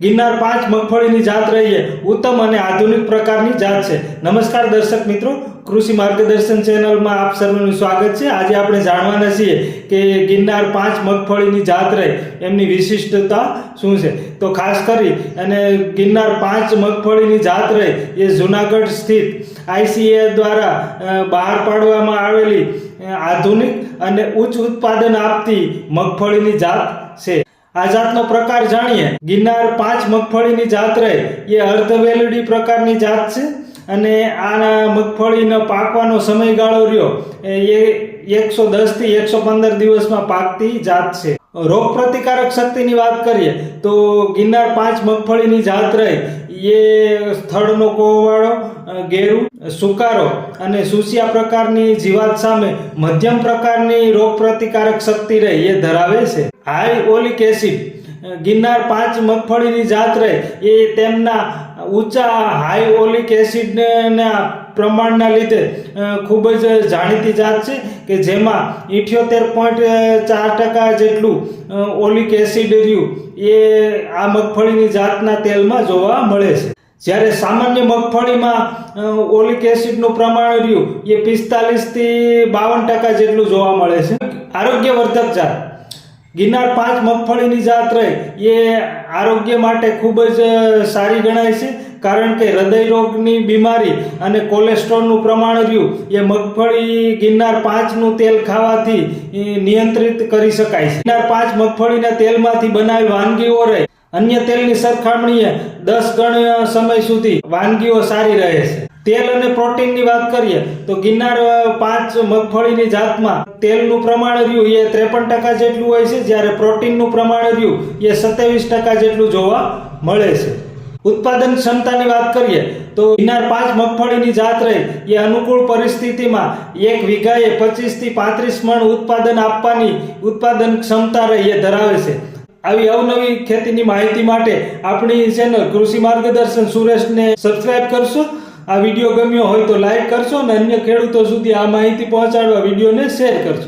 ગિરનાર 5 મગફળીની જાત રહી છે ઉત્તમ અને આધુનિક પ્રકારની જાત છે। નમસ્કાર દર્શક મિત્રો, કૃષિ માર્ગદર્શન ચેનલમાં આપ સર્વનું સ્વાગત છે। આજે આપણે જાણવાના છીએ કે ગિરનાર 5 મગફળીની જાત રહી એમની વિશિષ્ટતા શું છે। તો ખાસ કરી અને ગિરનાર 5 મગફળીની જાત રહી એ જૂનાગઢ સ્થિત ICA દ્વારા બહાર પાડવામાં આવેલી આધુનિક અને ઉચ્ચ ઉત્પાદન આપતી મગફળીની જાત છે। આ જાતનો પ્રકાર જાણીએ। ગિરનાર 5 મગફળીની જાત રહે એ અર્ધવેલડી પ્રકારની જાત છે અને આ મગફળીનો પાકવાનો સમયગાળો રહ્યો એ 110 થી 115 દિવસમાં પાકતી જાત છે। રોગ પ્રતિકારક શક્તિની વાત કરીએ તો ગિરનાર 5 મગફળીની જાત રહે એ સ્થળનો કોહવાળો, ગેરું, સુકારો અને સુસિયા પ્રકારની જીવાત સામે મધ્યમ પ્રકારની રોગ પ્રતિકારક શક્તિ રહે એ ધરાવે છે। હાઈ ઓલિક એસિડ ગિરનાર 5 મગફળીની જાત રહે એ તેમના ઊંચા હાઈ ઓલિક એસિડના પ્રમાણના લીધે ખૂબ જ જાણીતી જાત છે કે જેમાં 78.4% જેટલું ઓલિક એસિડ રહ્યું એ આ મગફળીની જાતના તેલમાં જોવા મળે છે। જ્યારે સામાન્ય મગફળીમાં ઓલિક એસિડનું પ્રમાણ રહ્યું એ 45 થી 52% જેટલું જોવા મળે છે। આરોગ્યવર્ધક જાત ગિરનાર 5 મગફળીની જાત રહે એ આરોગ્ય માટે ખૂબ જ સારી ગણાય છે કારણ કે હૃદય રોગની બીમારી અને કોલેસ્ટ્રોલનું પ્રમાણ રહ્યું એ મગફળી ગિરનાર 5નું તેલ ખાવાથી નિયંત્રિત કરી શકાય છે। ગિરનાર 5 મગફળીના તેલમાંથી બનાવેલ વાનગીઓ રહે અન્ય તેલની સરખામણીએ 10 ગણ સમય સુધી વાનગીઓ સારી રહે છે। તેલ અને પ્રોટીનની વાત કરીએ તો ગિરનાર 5 મગફળીની જાતમાં તેલનું પ્રમાણ રહ્યું એ 53% જેટલું હોય છે, જ્યારે પ્રોટીનનું પ્રમાણ રહ્યું એ 27% જેટલું જોવા મળે છે। ઉત્પાદન ક્ષમતાની વાત કરીએ તો ગિરનાર 5 મગફળીની જાત રહી એ અનુકૂળ પરિસ્થિતિમાં 1 વીઘાએ 25 થી 35 મણ ઉત્પાદન આપવાની ઉત્પાદન ક્ષમતા રહી એ ધરાવે છે। આવી અવનવી ખેતીની માહિતી માટે આપણી ચેનલ કૃષિ માર્ગદર્શન સુરેશને સબસ્ક્રાઇબ કરશો। આ વિડીયો ગમ્યો હોય તો લાઈક કરશો અને અન્ય ખેડૂતો સુધી આ માહિતી પહોંચાડવા વિડીયોને શેર કરશો।